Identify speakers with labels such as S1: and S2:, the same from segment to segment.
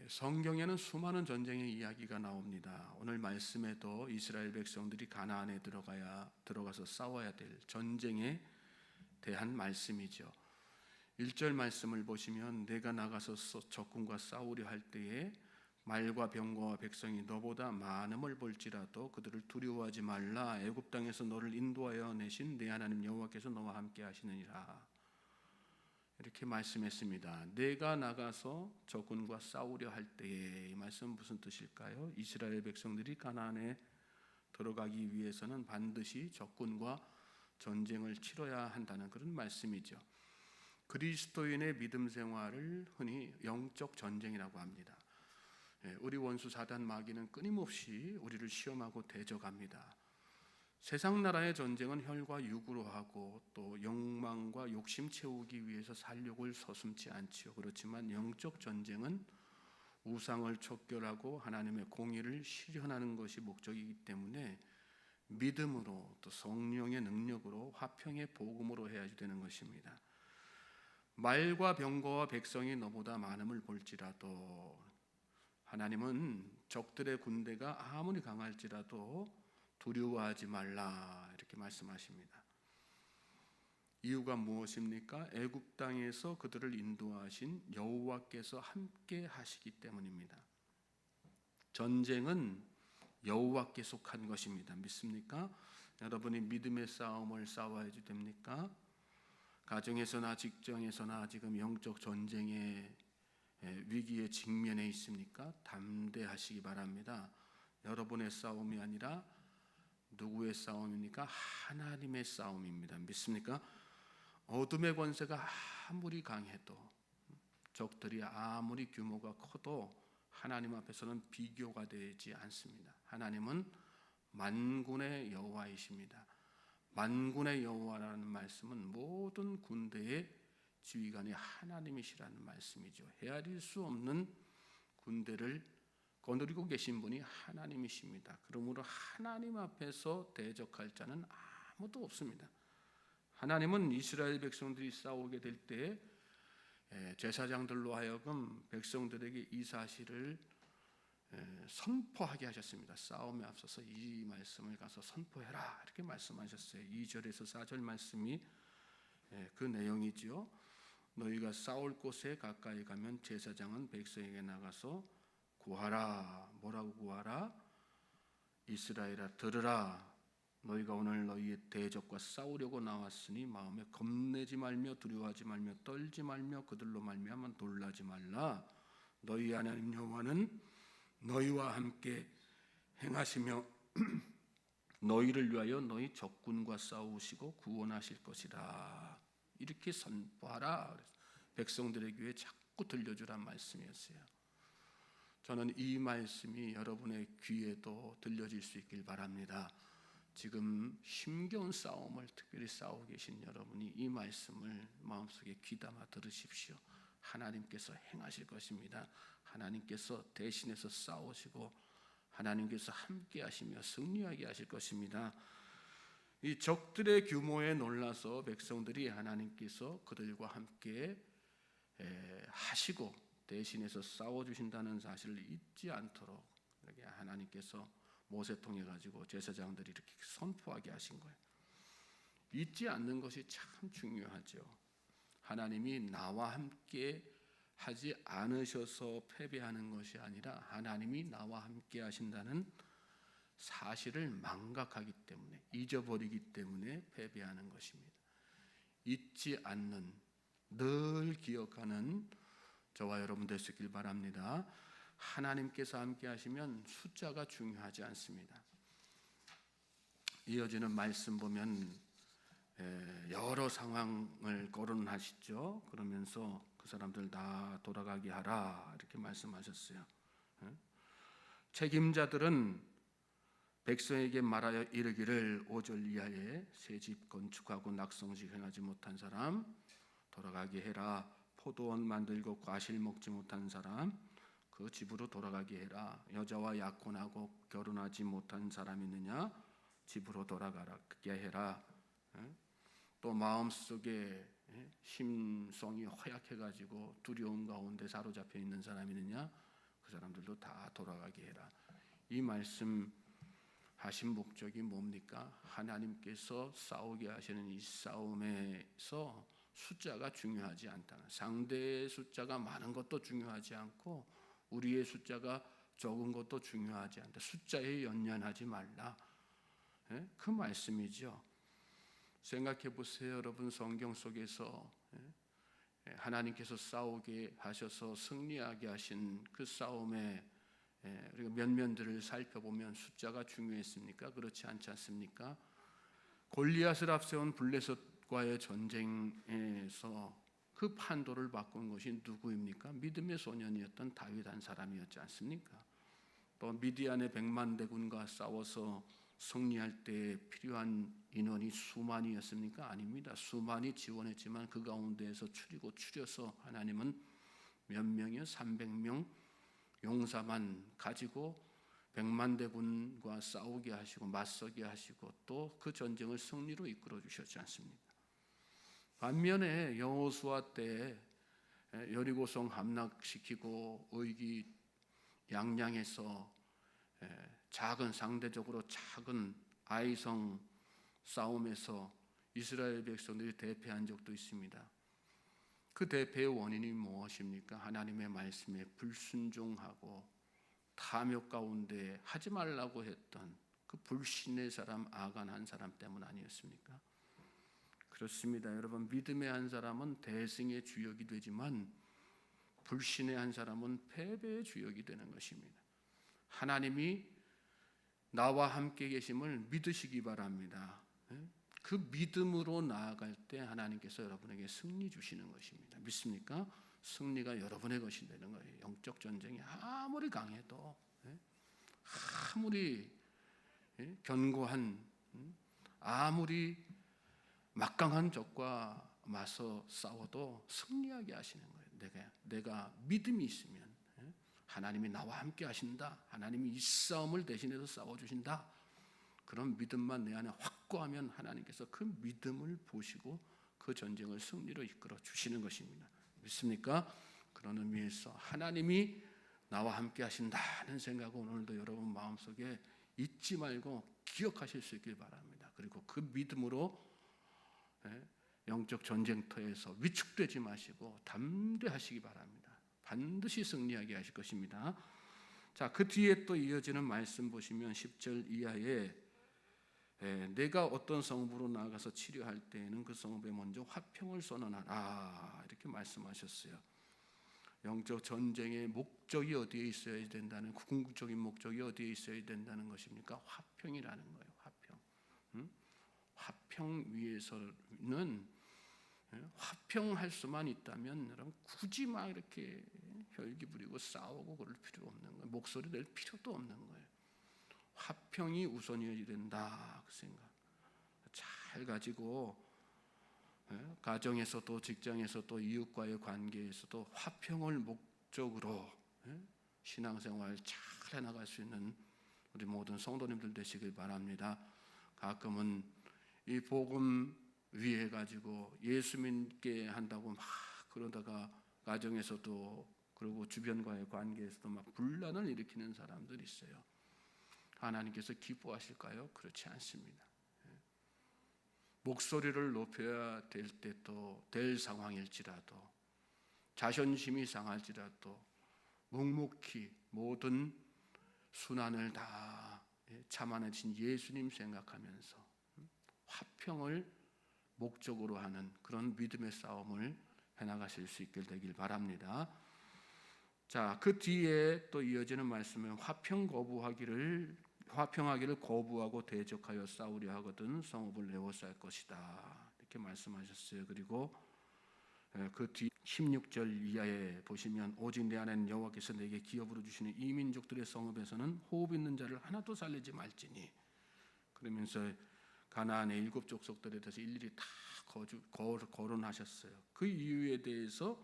S1: 성경에는 수많은 전쟁의 이야기가 나옵니다. 오늘 말씀에도 이스라엘 백성들이 가나안에 들어가서 싸워야 될 전쟁에 대한 말씀이죠. 1절 말씀을 보시면 내가 나가서 적군과 싸우려 할 때에 말과 병거와 백성이 너보다 많음을 볼지라도 그들을 두려워하지 말라. 애굽 땅에서 너를 인도하여 내신 내 하나님 여호와께서 너와 함께 하시느니라. 이렇게 말씀했습니다. 내가 나가서 적군과 싸우려 할 때에, 이 말씀은 무슨 뜻일까요? 이스라엘 백성들이 가나안에 들어가기 위해서는 반드시 적군과 전쟁을 치러야 한다는 그런 말씀이죠. 그리스도인의 믿음 생활을 흔히 영적 전쟁이라고 합니다. 우리 원수 사단 마귀는 끊임없이 우리를 시험하고 대적합니다. 세상 나라의 전쟁은 혈과 육으로 하고 또 욕망과 욕심 채우기 위해서 살육을 서슴지 않지요. 그렇지만 영적 전쟁은 우상을 척결하고 하나님의 공의를 실현하는 것이 목적이기 때문에 믿음으로 또 성령의 능력으로 화평의 복음으로 해야지 되는 것입니다. 말과 병거와 백성이 너보다 많음을 볼지라도, 하나님은 적들의 군대가 아무리 강할지라도 두려워하지 말라 이렇게 말씀하십니다. 이유가 무엇입니까? 애굽 땅에서 그들을 인도하신 여호와께서 함께 하시기 때문입니다. 전쟁은 여호와께 속한 것입니다. 믿습니까? 여러분이 믿음의 싸움을 싸워야지 됩니까? 가정에서나 직장에서나 지금 영적 전쟁의 위기에 직면해 있습니까? 담대하시기 바랍니다. 여러분의 싸움이 아니라 누구의 싸움입니까? 하나님의 싸움입니다. 믿습니까? 어둠의 권세가 아무리 강해도, 적들이 아무리 규모가 커도 하나님 앞에서는 비교가 되지 않습니다. 하나님은 만군의 여호와이십니다. 만군의 여호와라는 말씀은 모든 군대의 지휘관이 하나님이시라는 말씀이죠. 헤아릴 수 없는 군대를 거느리고 계신 분이 하나님이십니다. 그러므로 하나님 앞에서 대적할 자는 아무도 없습니다. 하나님은 이스라엘 백성들이 싸우게 될 때 제사장들로 하여금 백성들에게 이 사실을 선포하게 하셨습니다. 싸움에 앞서서 이 말씀을 가서 선포해라 이렇게 말씀하셨어요. 2절에서 4절 말씀이 그 내용이죠. 너희가 싸울 곳에 가까이 가면 제사장은 백성에게 나가서 구하라. 뭐라고 구하라? 이스라엘아 들으라. 너희가 오늘 너희의 대적과 싸우려고 나왔으니 마음에 겁내지 말며 두려워하지 말며 떨지 말며 그들로 말미암아 놀라지 말라. 너희 하나님 여호와는 너희와 함께 행하시며 너희를 위하여 너희 적군과 싸우시고 구원하실 것이라. 이렇게 선포하라. 백성들의 귀에 자꾸 들려주란 말씀이었어요. 저는 이 말씀이 여러분의 귀에도 들려질 수 있길 바랍니다. 지금 힘겨운 싸움을 특별히 싸우고 계신 여러분이 이 말씀을 마음속에 귀담아 들으십시오. 하나님께서 행하실 것입니다. 하나님께서 대신해서 싸우시고 하나님께서 함께 하시며 승리하게 하실 것입니다. 이 적들의 규모에 놀라서 백성들이 하나님께서 그들과 함께 하시고 대신해서 싸워주신다는 사실을 잊지 않도록 이렇게 하나님께서 모세 통해 가지고 제사장들이 이렇게 선포하게 하신 거예요. 잊지 않는 것이 참 중요하죠. 하나님이 나와 함께 하지 않으셔서 패배하는 것이 아니라 하나님이 나와 함께 하신다는 사실을 망각하기 때문에, 잊어버리기 때문에 패배하는 것입니다. 잊지 않는, 늘 기억하는 저와 여러분 되시길 바랍니다. 하나님께서 함께 하시면 숫자가 중요하지 않습니다. 이어지는 말씀 보면 여러 상황을 거론하시죠. 그러면서 그 사람들 다 돌아가게 하라 이렇게 말씀하셨어요. 책임자들은 백성에게 말하여 이르기를 5절 이하에 새 집 건축하고 낙성식 행하지 못한 사람 돌아가게 해라. 포도원 만들고 과실 먹지 못한 사람 그 집으로 돌아가게 해라. 여자와 약혼하고 결혼하지 못한 사람 있느냐? 집으로 돌아가게 해라. 또 마음속에 심성이 허약해가지고 두려움 가운데 사로잡혀 있는 사람이 있느냐? 그 그 사람들도 다 돌아가게 해라. 이 말씀 하신 목적이 뭡니까? 하나님께서 싸우게 하시는 이 싸움에서 숫자가 중요하지 않다는, 상대의 숫자가 많은 것도 중요하지 않고 우리의 숫자가 적은 것도 중요하지 않다. 숫자에 연연하지 말라. 그 말씀이죠. 생각해 보세요. 여러분, 성경 속에서 하나님께서 싸우게 하셔서 승리하게 하신 그 싸움에 우리가 면면들을 살펴보면 숫자가 중요했습니까? 그렇지 않지 않습니까? 골리앗을 앞세운 블레셋과의 전쟁에서 그 판도를 바꾼 것이 누구입니까? 믿음의 소년이었던 다윗 한 사람이었지 않습니까? 또 미디안의 100만 대군과 싸워서 승리할 때 필요한 인원이 수만이었습니까? 아닙니다. 수만이 지원했지만 그 가운데에서 추려서 하나님은 몇 명이요? 300명 용사만 가지고 100만 대군과 싸우게 하시고 맞서게 하시고 또 그 전쟁을 승리로 이끌어 주셨지 않습니까? 반면에 여호수아 때 여리고성 함락시키고 의기양양해서 상대적으로 작은 아이성 싸움에서 이스라엘 백성들이 대패한 적도 있습니다. 그 대패의 원인이 무엇입니까? 하나님의 말씀에 불순종하고 탐욕 가운데 하지 말라고 했던 그 불신의 사람 아간 한 사람 때문 아니었습니까? 그렇습니다. 여러분, 믿음의 한 사람은 대승의 주역이 되지만 불신의 한 사람은 패배의 주역이 되는 것입니다. 하나님이 나와 함께 계심을 믿으시기 바랍니다. 그 믿음으로 나아갈 때 하나님께서 여러분에게 승리 주시는 것입니다. 믿습니까? 승리가 여러분의 것이 되는 거예요. 영적 전쟁이 아무리 강해도, 아무리 견고한, 아무리 막강한 적과 맞서 싸워도 승리하게 하시는 거예요. 내가 믿음이 있으면 하나님이 나와 함께 하신다. 하나님이 이 싸움을 대신해서 싸워주신다. 그런 믿음만 내 안에 확고하면 하나님께서 그 믿음을 보시고 그 전쟁을 승리로 이끌어 주시는 것입니다. 믿습니까? 그런 의미에서 하나님이 나와 함께 하신다는 생각은 오늘도 여러분 마음속에 잊지 말고 기억하실 수 있길 바랍니다. 그리고 그 믿음으로 영적 전쟁터에서 위축되지 마시고 담대하시기 바랍니다. 반드시 승리하게 하실 것입니다. 자, 그 뒤에 또 이어지는 말씀 보시면 10절 이하에 내가 어떤 성읍으로 나가서 치료할 때에는 그 성읍에 먼저 화평을 선언하라 이렇게 말씀하셨어요. 영적 전쟁의 목적이 어디에 있어야 된다는, 궁극적인 목적이 어디에 있어야 된다는 것입니까? 화평이라는 거예요. 화평. 화평 위해서는 화평할 수만 있다면 여러분 굳이 막 이렇게 혈기 부리고 싸우고 그럴 필요 없는 거예요. 목소리 낼 필요도 없는 거예요. 화평이 우선이어야 된다 그 생각 잘 가지고 가정에서도 직장에서도 이웃과의 관계에서도 화평을 목적으로 신앙생활 잘 해나갈 수 있는 우리 모든 성도님들 되시길 바랍니다. 가끔은 이 복음 위해 가지고 예수 믿게 한다고 막 그러다가 가정에서도 그리고 주변과의 관계에서도 막 분란을 일으키는 사람들이 있어요. 하나님께서 기뻐하실까요? 그렇지 않습니다. 목소리를 높여야 될 때도 될 상황일지라도 자존심이 상할지라도 묵묵히 모든 순환을 다 참아내신 예수님 생각하면서 화평을 목적으로 하는 그런 믿음의 싸움을 해나가실 수 있게 되길 바랍니다. 자, 그 뒤에 또 이어지는 말씀은 화평하기를 거부하고 대적하여 싸우려 하거든 성읍을 에워쌀 것이다 이렇게 말씀하셨어요. 그리고 그 뒤 16절 이하에 보시면 오직 내 안에는 여호와께서 내게 기업으로 주시는 이 민족들의 성읍에서는 호흡 있는 자를 하나도 살리지 말지니, 그러면서 가나안의 7 족속들에 대해서 일일이 다 거론하셨어요. 그 이유에 대해서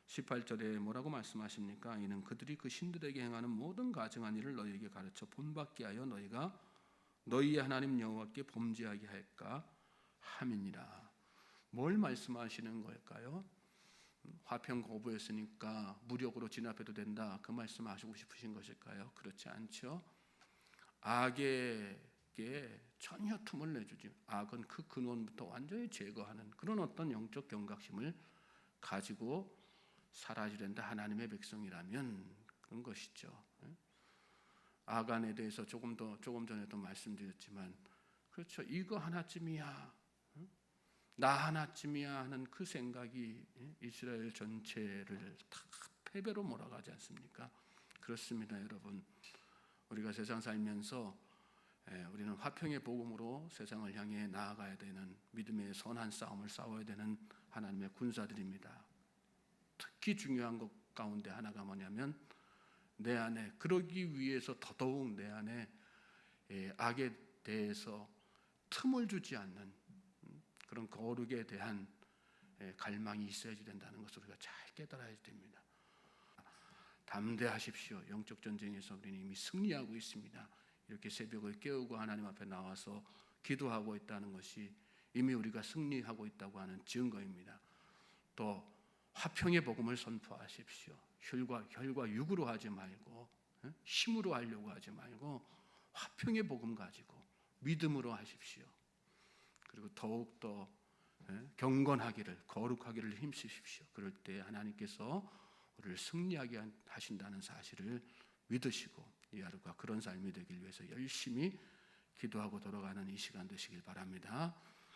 S1: 18절에 뭐라고 말씀하십니까? 이는 그들이 그 신들에게 행하는 모든 가증한 일을 너희에게 가르쳐 본받게 하여 너희가 너희의 하나님 여호와께 범죄하게 할까 함이니라. 뭘 말씀하시는 걸까요? 화평 거부했으니까 무력으로 진압해도 된다, 그 말씀 하시고 싶으신 것일까요? 그렇지 않죠. 악에게 전혀 틈을 내주지, 악은 그 근원부터 완전히 제거하는 그런 어떤 영적 경각심을 가지고 살아야 된다, 하나님의 백성이라면. 그런 것이죠. 아간에 대해서 조금 전에도 말씀드렸지만, 그렇죠, 이거 하나쯤이야, 나 하나쯤이야 하는 그 생각이 이스라엘 전체를 다 패배로 몰아가지 않습니까? 그렇습니다, 여러분. 우리가 세상 살면서 우리는 화평의 복음으로 세상을 향해 나아가야 되는, 믿음의 선한 싸움을 싸워야 되는 하나님의 군사들입니다. 특히 중요한 것 가운데 하나가 뭐냐면, 내 안에, 그러기 위해서 더더욱 내 안에 악에 대해서 틈을 주지 않는 그런 거룩에 대한 갈망이 있어야지 된다는 것을 우리가 잘 깨달아야 됩니다. 담대하십시오. 영적 전쟁에서 우리는 이미 승리하고 있습니다. 이렇게 새벽을 깨우고 하나님 앞에 나와서 기도하고 있다는 것이 이미 우리가 승리하고 있다고 하는 증거입니다. 또 화평의 복음을 선포하십시오. 혈과 육으로 하지 말고, 힘으로 하려고 하지 말고 화평의 복음 가지고 믿음으로 하십시오. 그리고 더욱더 경건하기를, 거룩하기를 힘쓰십시오. 그럴 때 하나님께서 우리를 승리하게 하신다는 사실을 믿으시고 이 하루가 그런 삶이 되길 위해서 열심히 기도하고 돌아가는 이 시간 되시길 바랍니다.